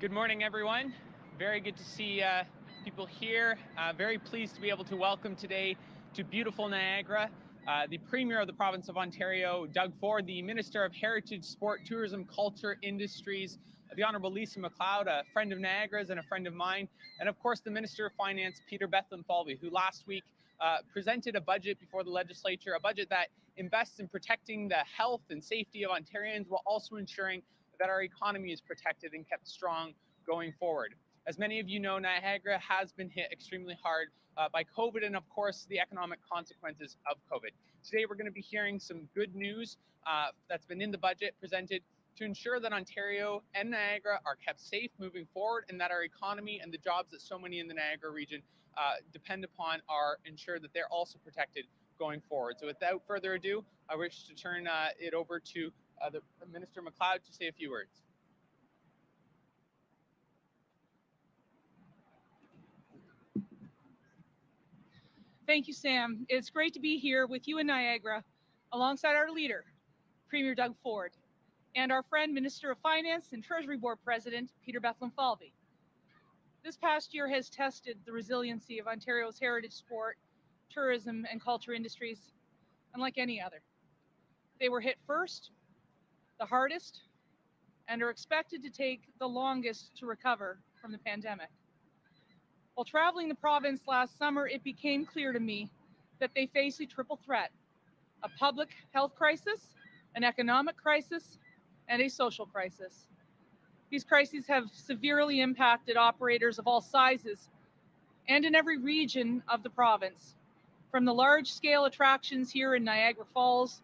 Good morning, everyone. Very good to see people here. Very pleased to be able to welcome today to beautiful Niagara the Premier of the Province of Ontario, Doug Ford, the Minister of Heritage, Sport, Tourism, Culture, Industries, the Honourable Lisa MacLeod, a friend of Niagara's and a friend of mine, and of course the Minister of Finance, Peter Bethlenfalvy, who last week presented a budget before the legislature, a budget that invests in protecting the health and safety of Ontarians while also ensuring that our economy is protected and kept strong going forward. As many of you know, Niagara has been hit extremely hard by COVID and, of course, the economic consequences of COVID. Today, we're going to be hearing some good news that's been in the budget presented to ensure that Ontario and Niagara are kept safe moving forward and that our economy and the jobs that so many in the Niagara region depend upon are ensured that they're also protected going forward. So without further ado, I wish to turn it over to the Minister MacLeod to say a few words. Thank you, Sam. It's great to be here with you in Niagara, alongside our leader, Premier Doug Ford, and our friend, Minister of Finance and Treasury Board President, Peter Bethlenfalvy. This past year has tested the resiliency of Ontario's heritage, sport, tourism, and culture industries, unlike any other. They were hit first, the hardest, and are expected to take the longest to recover from the pandemic. While traveling the province last summer, it became clear to me that they face a triple threat: a public health crisis, an economic crisis, and a social crisis. These crises have severely impacted operators of all sizes and in every region of the province, from the large-scale attractions here in Niagara Falls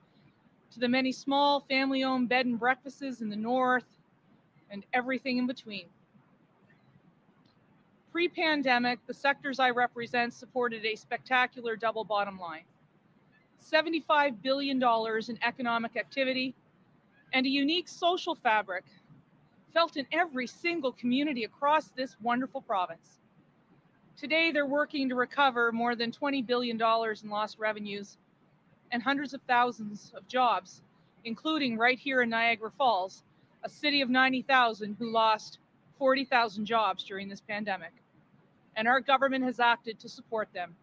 to the many small family-owned bed and breakfasts in the north and everything in between. Pre-pandemic, the sectors I represent supported a spectacular double bottom line: $75 billion in economic activity and a unique social fabric felt in every single community across this wonderful province. Today, they're working to recover more than $20 billion in lost revenues and hundreds of thousands of jobs, including right here in Niagara Falls, a city of 90,000 who lost 40,000 jobs during this pandemic. And our government has acted to support them.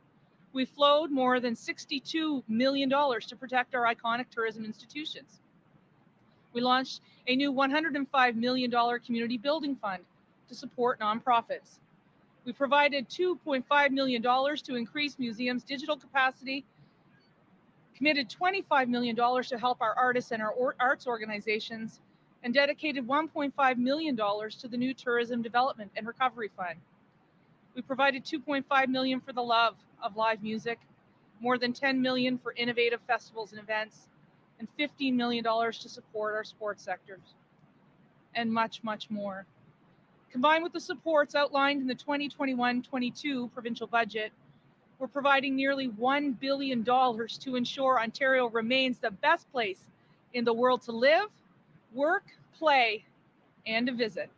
We flowed more than $62 million to protect our iconic tourism institutions. We launched a new $105 million community building fund to support nonprofits. We provided $2.5 million to increase museums' digital capacity, committed $25 million to help our artists and our arts organizations, and dedicated $1.5 million to the new Tourism Development and Recovery Fund. We provided $2.5 million for the love of live music, more than $10 million for innovative festivals and events, and $15 million to support our sports sectors, and much, much more. Combined with the supports outlined in the 2021-22 provincial budget, we're providing nearly $1 billion to ensure Ontario remains the best place in the world to live, work, play, and to visit.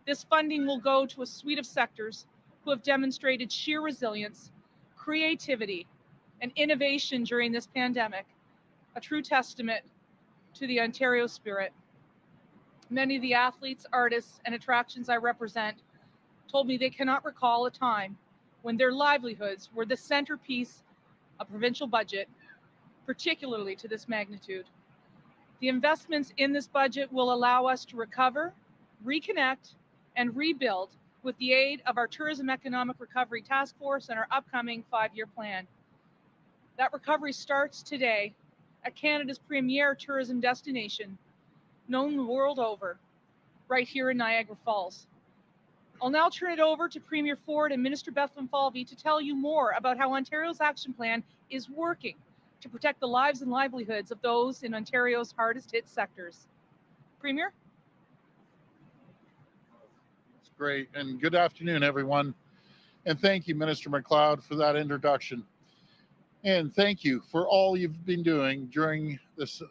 This funding will go to a suite of sectors who have demonstrated sheer resilience, creativity, and innovation during this pandemic, a true testament to the Ontario spirit. Many of the athletes, artists, and attractions I represent told me they cannot recall a time when their livelihoods were the centerpiece of provincial budget, particularly to this magnitude. The investments in this budget will allow us to recover, reconnect, and rebuild with the aid of our Tourism Economic Recovery Task Force and our upcoming 5-year plan. That recovery starts today at Canada's premier tourism destination, known the world over, right here in Niagara Falls. I'll now turn it over to Premier Ford and Minister Bethlenfalvy to tell you more about how Ontario's action plan is working to protect the lives and livelihoods of those in Ontario's hardest hit sectors. Premier? That's great, and good afternoon, everyone. And thank you, Minister MacLeod, for that introduction. And thank you for all you've been doing during this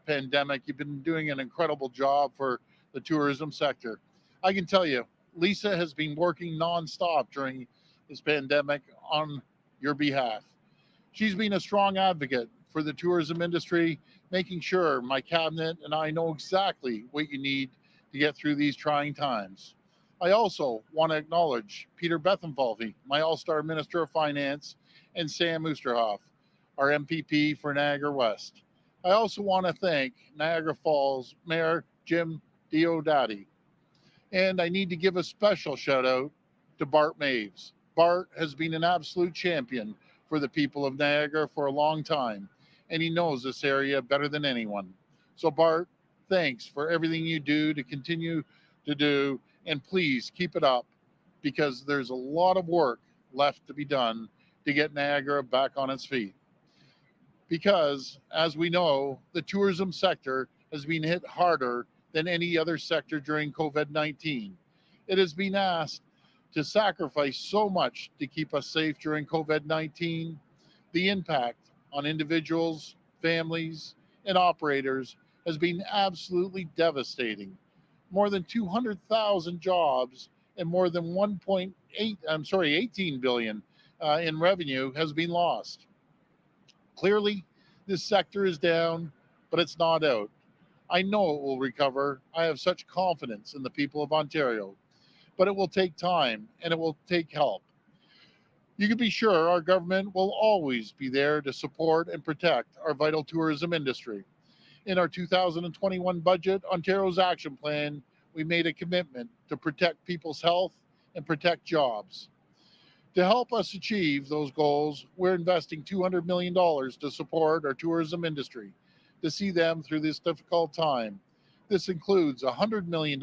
pandemic. You've been doing an incredible job for the tourism sector. I can tell you, Lisa has been working nonstop during this pandemic on your behalf. She's been a strong advocate for the tourism industry, making sure my cabinet and I know exactly what you need to get through these trying times. I also want to acknowledge Peter Bethlenfalvy, my All-Star Minister of Finance, and Sam Oosterhoff, our MPP for Niagara West. I also want to thank Niagara Falls Mayor Jim Diodati. And I need to give a special shout out to Bart Maves. Bart has been an absolute champion for the people of Niagara for a long time, and he knows this area better than anyone. So, Bart, thanks for everything you do to continue to do, and please keep it up because there's a lot of work left to be done to get Niagara back on its feet. Because, as we know, the tourism sector has been hit harder than any other sector during COVID 19. It has been asked to sacrifice so much to keep us safe during COVID 19. The impact on individuals, families, and operators has been absolutely devastating. More than 200,000 jobs and more than 18 billion in revenue has been lost. Clearly, this sector is down, but it's not out. I know it will recover. I have such confidence in the people of Ontario, but it will take time and it will take help. You can be sure our government will always be there to support and protect our vital tourism industry. In our 2021 budget, Ontario's action plan, we made a commitment to protect people's health and protect jobs. To help us achieve those goals, we're investing $200 million to support our tourism industry to see them through this difficult time. This includes $100 million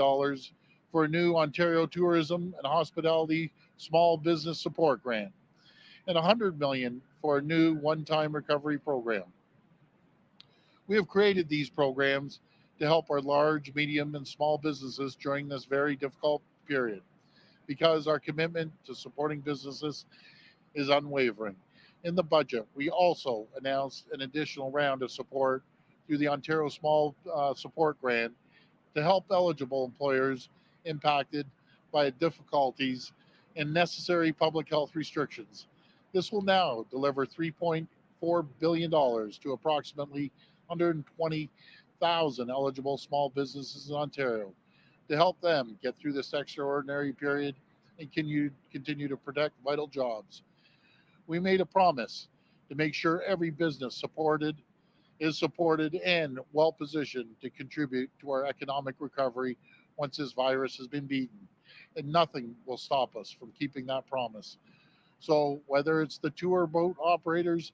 for a new Ontario Tourism and Hospitality Small Business Support Grant and $100 million for a new one-time recovery program. We have created these programs to help our large, medium, and small businesses during this very difficult period because our commitment to supporting businesses is unwavering. In the budget, we also announced an additional round of support through the Ontario Small Support Grant to help eligible employers impacted by difficulties and necessary public health restrictions. This will now deliver $3.4 billion to approximately 120,000 eligible small businesses in Ontario to help them get through this extraordinary period and continue to protect vital jobs. We made a promise to make sure every business is supported and well positioned to contribute to our economic recovery once this virus has been beaten. And nothing will stop us from keeping that promise. So whether it's the tour boat operators,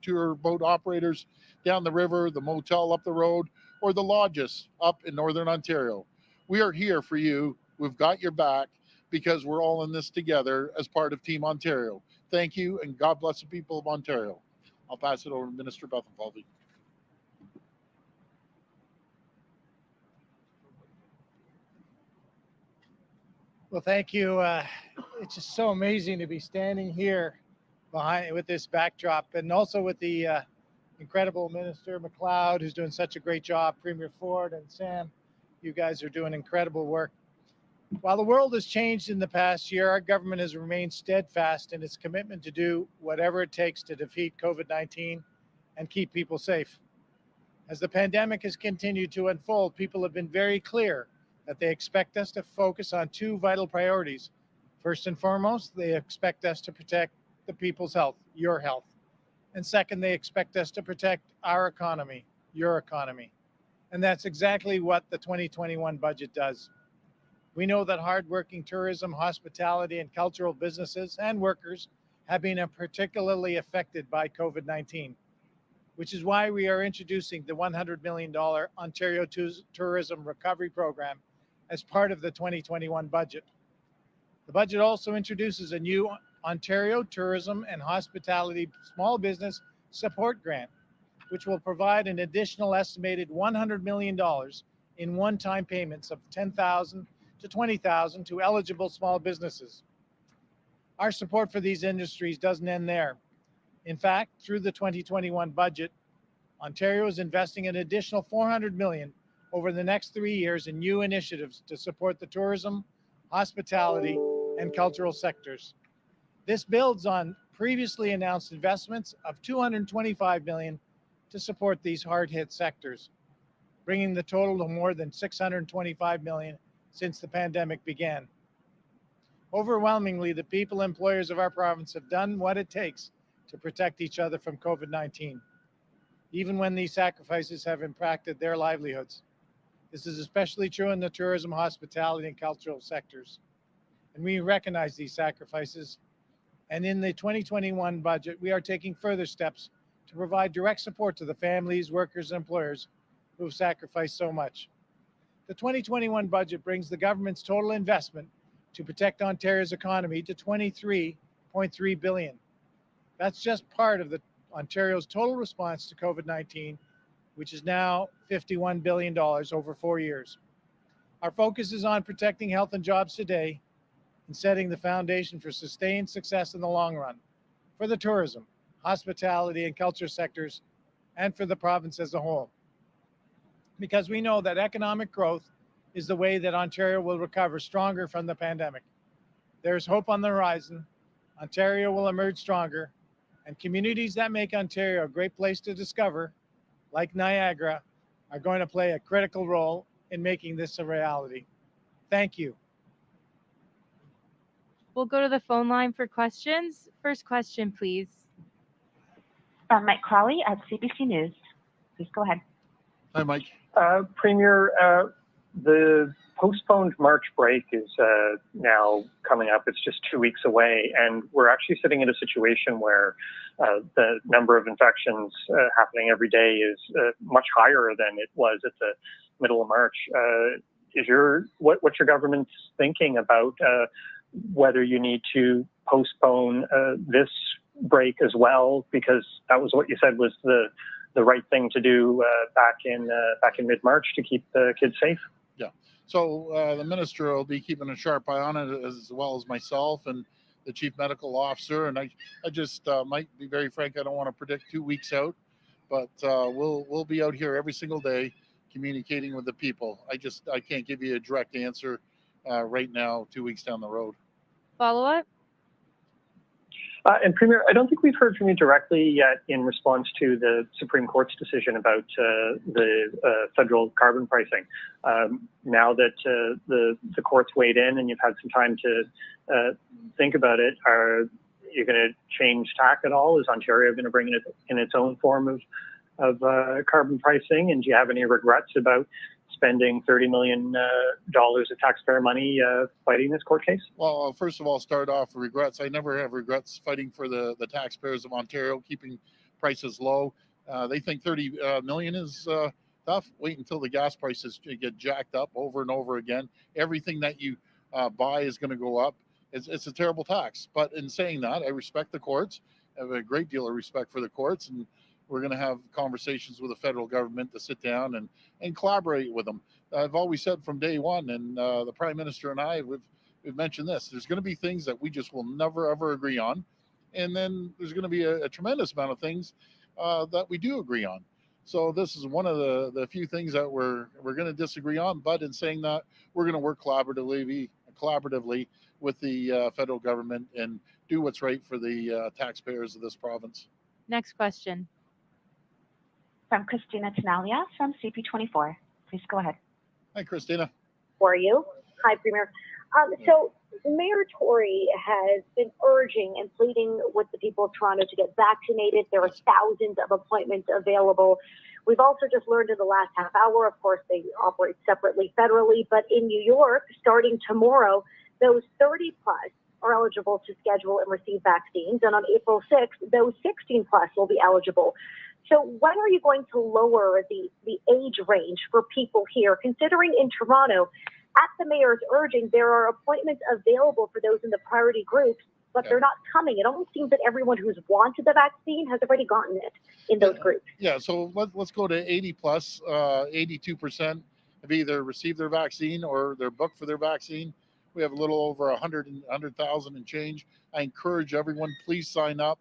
tour boat operators down the river, the motel up the road, or the lodges up in Northern Ontario, we are here for you. We've got your back because we're all in this together as part of Team Ontario. Thank you, and God bless the people of Ontario. I'll pass it over to Minister Bethlenfalvy. Well, thank you. It's just so amazing to be standing here behind with this backdrop, and also with the incredible Minister MacLeod, who's doing such a great job. Premier Ford and Sam, you guys are doing incredible work. While the world has changed in the past year, our government has remained steadfast in its commitment to do whatever it takes to defeat COVID-19 and keep people safe. As the pandemic has continued to unfold, people have been very clear that they expect us to focus on two vital priorities. First and foremost, they expect us to protect the people's health, your health. And second, they expect us to protect our economy, your economy. And that's exactly what the 2021 budget does. We know that hardworking tourism, hospitality, and cultural businesses and workers have been particularly affected by COVID-19, which is why we are introducing the $100 million Ontario Tourism Recovery Program as part of the 2021 budget. The budget also introduces a new Ontario Tourism and Hospitality Small Business Support Grant, which will provide an additional estimated $100 million in one-time payments of $10,000 to $20,000 to eligible small businesses. Our support for these industries doesn't end there. In fact, through the 2021 budget, Ontario is investing an additional $400 million over the next 3 years in new initiatives to support the tourism, hospitality, and cultural sectors. This builds on previously announced investments of $225 million to support these hard-hit sectors, bringing the total to more than 625 million since the pandemic began. Overwhelmingly, the people and employers of our province have done what it takes to protect each other from COVID-19, even when these sacrifices have impacted their livelihoods. This is especially true in the tourism, hospitality, and cultural sectors. And we recognize these sacrifices. And in the 2021 budget, we are taking further steps to provide direct support to the families, workers, and employers who have sacrificed so much. The 2021 budget brings the government's total investment to protect Ontario's economy to $23.3 billion. That's just part of Ontario's total response to COVID-19, which is now $51 billion over 4 years. Our focus is on protecting health and jobs today and setting the foundation for sustained success in the long run for the tourism, hospitality, and culture sectors, and for the province as a whole. Because we know that economic growth is the way that Ontario will recover stronger from the pandemic. There's hope on the horizon. Ontario will emerge stronger, and communities that make Ontario a great place to discover, like Niagara, are going to play a critical role in making this a reality. Thank you. We'll go to the phone line for questions. First question, please. Mike Crowley at CBC News. Please go ahead. Hi, Mike. Premier, the postponed March break is now coming up. It's just 2 weeks away, and we're actually sitting in a situation where the number of infections happening every day is much higher than it was at the middle of March. What's your government's thinking about whether you need to postpone this break as well, because that was what you said was the right thing to do back in mid-March to keep the kids safe? Yeah. So the minister will be keeping a sharp eye on it, as well as myself and the chief medical officer. And I just might be very frank, I don't want to predict 2 weeks out, but we'll be out here every single day communicating with the people. I can't give you a direct answer right now, 2 weeks down the road. Follow up? And Premier, I don't think we've heard from you directly yet in response to the Supreme Court's decision about the federal carbon pricing. Now that the court's weighed in and you've had some time to think about it, are you going to change tack at all? Is Ontario going to bring it in its own form of carbon pricing? And do you have any regrets about spending $30 million of taxpayer money fighting this court case? Well, first of all, start off with regrets. I never have regrets fighting for the taxpayers of Ontario, keeping prices low. They think 30 million is tough. Wait until the gas prices get jacked up over and over again. Everything that you buy is going to go up. It's a terrible tax. But in saying that, I respect the courts. I have a great deal of respect for the courts, and we're going to have conversations with the federal government to sit down and collaborate with them. I've always said from day one, and the Prime Minister and I, we've mentioned this, there's going to be things that we just will never, ever agree on. And then there's going to be a tremendous amount of things that we do agree on. So this is one of the few things that we're going to disagree on. But in saying that, we're going to work collaboratively with the federal government and do what's right for the taxpayers of this province. Next question. From Christina Tenalia from CP24. Please go ahead. Hi, Christina. How are you? Hi, Premier. So Mayor Tory has been urging and pleading with the people of Toronto to get vaccinated. There are thousands of appointments available. We've also just learned in the last half hour, of course, they operate separately federally, but in New York, starting tomorrow, those 30 plus are eligible to schedule and receive vaccines. And on April 6th, those 16 plus will be eligible. So when are you going to lower the age range for people here, considering in Toronto, at the mayor's urging, there are appointments available for those in the priority groups, but they're not coming. It almost seems that everyone who's wanted the vaccine has already gotten it in those groups. Yeah, so let's go to 80 plus. 82% have either received their vaccine or they're booked for their vaccine. We have a little over 100,000 and change. I encourage everyone, please sign up.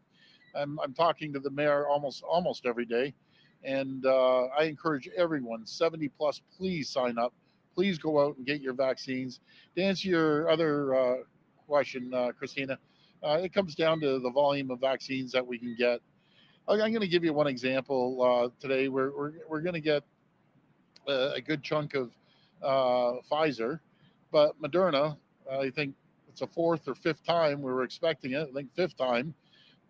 I'm talking to the mayor almost every day, and I encourage everyone, 70 plus, please sign up. Please go out and get your vaccines. To answer your other question, Christina, it comes down to the volume of vaccines that we can get. I'm going to give you one example today. We're going to get a good chunk of Pfizer, but Moderna, I think it's a fourth or fifth time we were expecting it. I think fifth time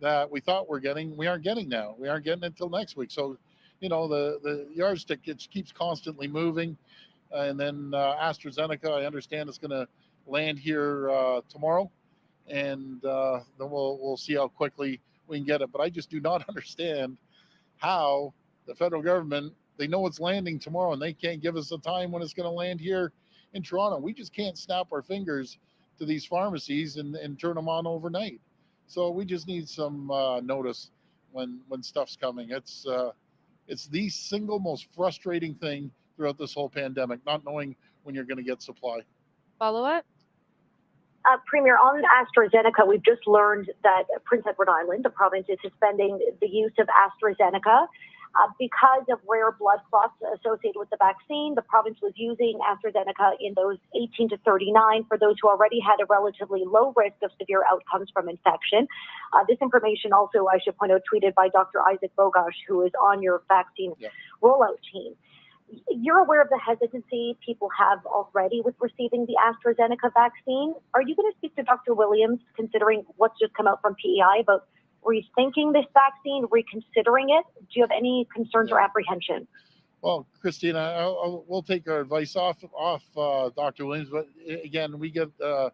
that we thought we aren't getting now. We aren't getting it until next week. So, the yardstick keeps constantly moving. And then AstraZeneca, I understand it's going to land here tomorrow, and then we'll see how quickly we can get it. But I just do not understand how the federal government, they know it's landing tomorrow and they can't give us a time when it's going to land here in Toronto. We just can't snap our fingers to these pharmacies and turn them on overnight. So we just need some notice when stuff's coming. It's the single most frustrating thing throughout this whole pandemic, not knowing when you're going to get supply. Follow up? Premier, on AstraZeneca, we've just learned that Prince Edward Island, the province, is suspending the use of AstraZeneca because of rare blood clots associated with the vaccine. The province was using AstraZeneca in those 18 to 39 for those who already had a relatively low risk of severe outcomes from infection. This information also, I should point out, tweeted by Dr. Isaac Bogosh, who is on your vaccine rollout team. You're aware of the hesitancy people have already with receiving the AstraZeneca vaccine. Are you going to speak to Dr. Williams, considering what's just come out from PEI about rethinking this vaccine, reconsidering it? Do you have any concerns or apprehension? Well, Christina, we'll take our advice off Dr. Williams, but again, we get the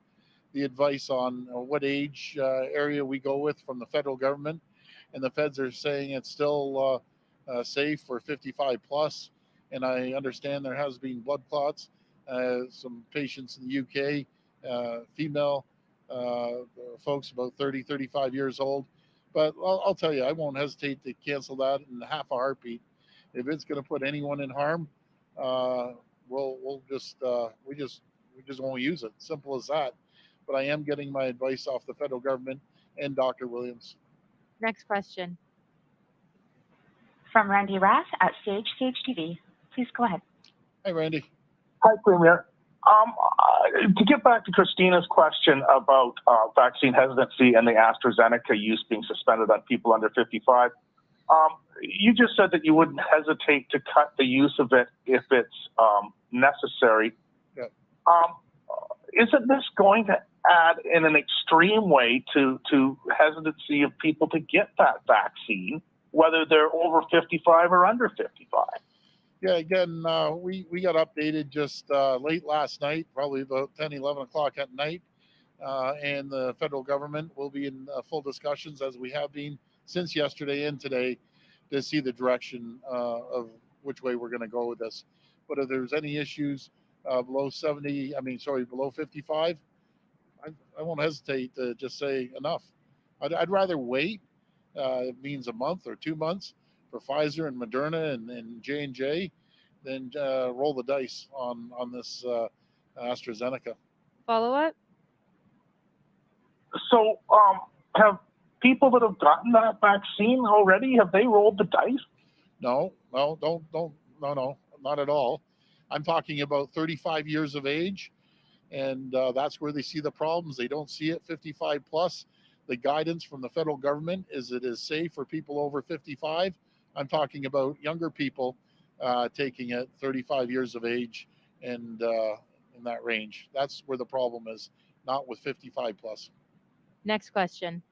advice on what age area we go with from the federal government, and the feds are saying it's still safe for 55 plus. And I understand there has been blood clots. Some patients in the UK, female folks about 30, 35 years old. But I'll tell you, I won't hesitate to cancel that in half a heartbeat. If it's going to put anyone in harm, we just won't use it. Simple as that. But I am getting my advice off the federal government and Dr. Williams. Next question. From Randy Rath at CHTV. Please go ahead. Hi, Randy. Hi, Premier. To get back to Christina's question about vaccine hesitancy and the AstraZeneca use being suspended on people under 55, you just said that you wouldn't hesitate to cut the use of it if it's necessary. Yeah. Isn't this going to add in an extreme way to hesitancy of people to get that vaccine, whether they're over 55 or under 55? Yeah, again, we got updated just late last night, probably about 10, 11 o'clock at night. And the federal government will be in full discussions, as we have been since yesterday and today, to see the direction of which way we're going to go with this. But if there's any issues below 55, I won't hesitate to just say enough. I'd rather wait. It means a month or 2 months for Pfizer and Moderna and J&J, then roll the dice on this AstraZeneca. Follow up? So have people that have gotten that vaccine already, have they rolled the dice? No, not at all. I'm talking about 35 years of age, and that's where they see the problems. They don't see it 55 plus. The guidance from the federal government is it is safe for people over 55. I'm talking about younger people taking it 35 years of age and in that range. That's where the problem is, not with 55 plus. Next question.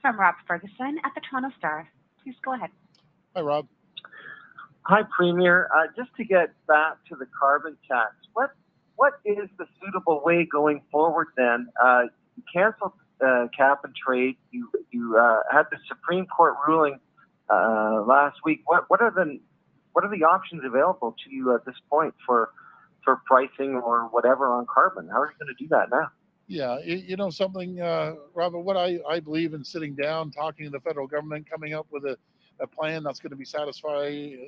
From Rob Ferguson at the Toronto Star. Please go ahead. Hi, Rob. Hi, Premier. Just to get back to the carbon tax, what is the suitable way going forward then? You canceled cap and trade. You had the Supreme Court ruling last week. What are the options available to you at this point for pricing or whatever on carbon? How are you going to do that now? Yeah, something, Robert, what I believe in sitting down, talking to the federal government, coming up with a plan that's going to be satisfactory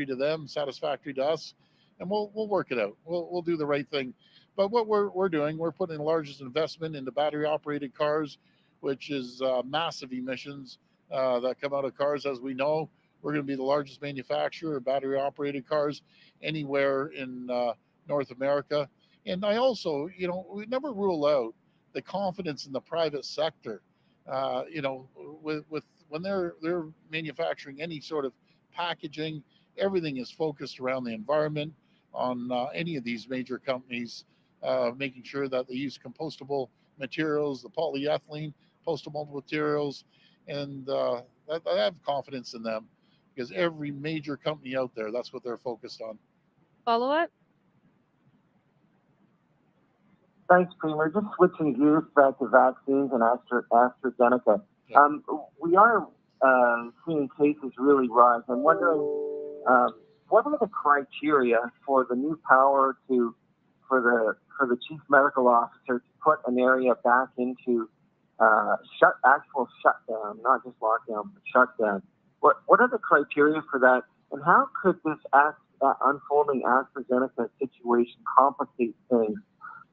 to them, satisfactory to us, and we'll work it out. We'll do the right thing. But what we're doing, we're putting the largest investment into battery-operated cars, which is massive emissions that come out of cars. As we know, we're going to be the largest manufacturer of battery-operated cars anywhere in North America. And I also, we never rule out the confidence in the private sector. With when they're manufacturing any sort of packaging, everything is focused around the environment on any of these major companies, making sure that they use compostable materials, the polyethylene, compostable materials, and I have confidence in them because every major company out there, that's what they're focused on. Follow up? Thanks, Premier. Just switching gears back to vaccines and AstraZeneca. We are seeing cases really rise. I'm wondering, what are the criteria for the new power for the chief medical officer to put an area back into actual shutdown, not just lockdown, but shutdown? What are the criteria for that, and how could this unfolding AstraZeneca situation complicate things?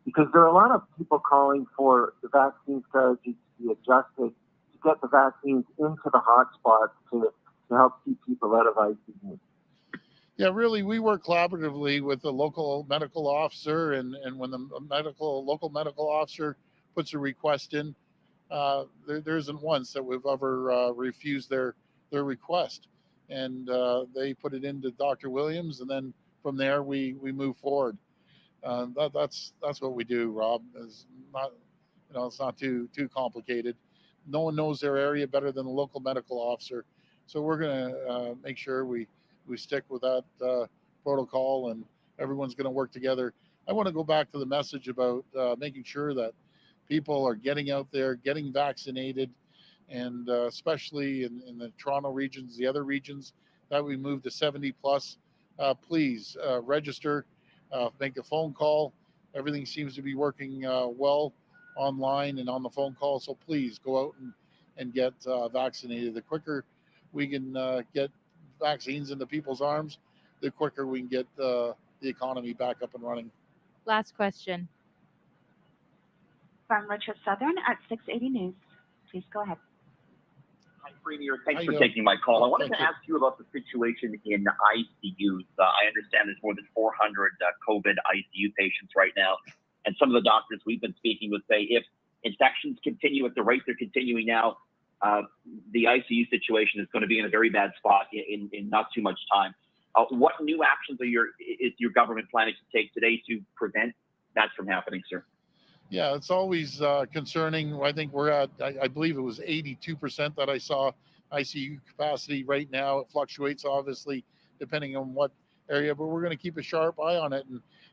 Because there are a lot of people calling for the vaccine strategy to be adjusted to get the vaccines into the hotspots to help keep people out of ICU. Yeah, really, we work collaboratively with the local medical officer, and when the local medical officer puts a request in, there isn't once that we've ever refused their request, and they put it into Dr. Williams, and then from there we move forward. That's what we do, Rob. It's not, it's not too complicated. No one knows their area better than the local medical officer, so we're going to make sure we stick with that protocol, and everyone's going to work together. I want to go back to the message about making sure that people are getting out there, getting vaccinated, and especially in the Toronto regions, the other regions that we moved to 70 plus. Please register. Make a phone call. Everything seems to be working well online and on the phone call. So please go out and get vaccinated. The quicker we can get vaccines into people's arms, the quicker we can get the economy back up and running. Last question. From Richard Southern at 680 News. Please go ahead. Hi, Premier. Thanks for taking my call. I wanted to ask you about the situation in ICUs. I understand there's more than 400 COVID ICU patients right now. And some of the doctors we've been speaking with say if infections continue at the rate they're continuing now, the ICU situation is going to be in a very bad spot in not too much time. What new actions is your government planning to take today to prevent that from happening, sir? Yeah, it's always concerning. I think we're at, I believe it was 82% that I saw ICU capacity right now. It fluctuates, obviously, depending on what area, but we're going to keep a sharp eye on it.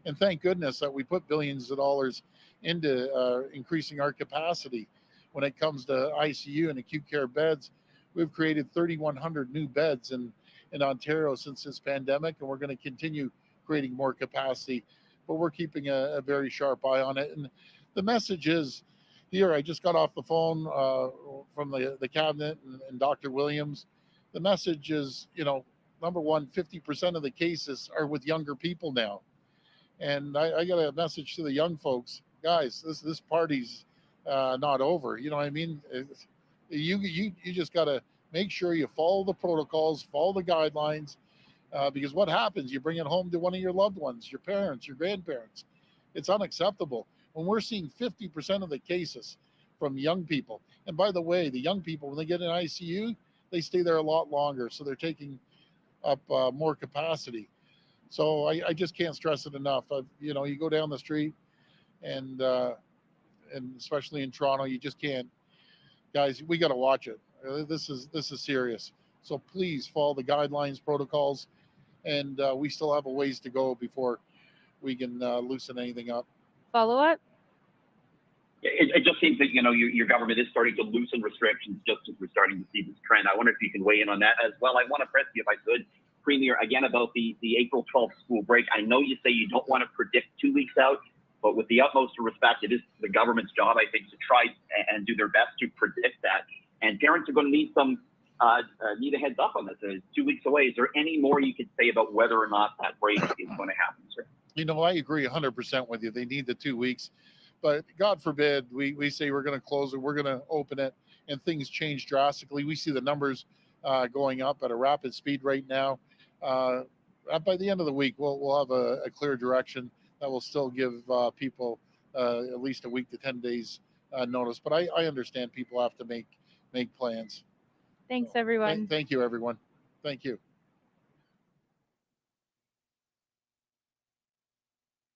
And thank goodness that we put billions of dollars into increasing our capacity. When it comes to ICU and acute care beds, we've created 3,100 new beds in Ontario since this pandemic, and we're going to continue creating more capacity. But we're keeping a very sharp eye on it. And the message is here. I just got off the phone from the cabinet and Dr. Williams. The message is, number one, 50% of the cases are with younger people now. And I got a message to the young folks, guys, this party's not over. You know what I mean? You just got to make sure you follow the protocols, follow the guidelines, because what happens, you bring it home to one of your loved ones, your parents, your grandparents. It's unacceptable. When we're seeing 50% of the cases from young people, and by the way, the young people, when they get in ICU, they stay there a lot longer, so they're taking up more capacity. So I just can't stress it enough. You go down the street, and especially in Toronto, you just can't. Guys, we got to watch it. This is serious. So please follow the guidelines, protocols, and we still have a ways to go before we can loosen anything up. Follow up? It just seems that, your government is starting to loosen restrictions just as we're starting to see this trend. I wonder if you can weigh in on that as well. I want to press you, if I could, Premier, again about the April 12th school break. I know you say you don't want to predict 2 weeks out, but with the utmost respect, it is the government's job, I think, to try and do their best to predict that. And parents are going to need need a heads up on this. It's 2 weeks away. Is there any more you could say about whether or not that break is going to happen, sir? I agree 100% with you. They need the 2 weeks. But God forbid we say we're going to close it, we're going to open it, and things change drastically. We see the numbers going up at a rapid speed right now. By the end of the week, we'll have a clear direction that will still give people at least a week to 10 days notice. But I understand people have to make plans. Thanks, everyone. Thank you, everyone. Thank you.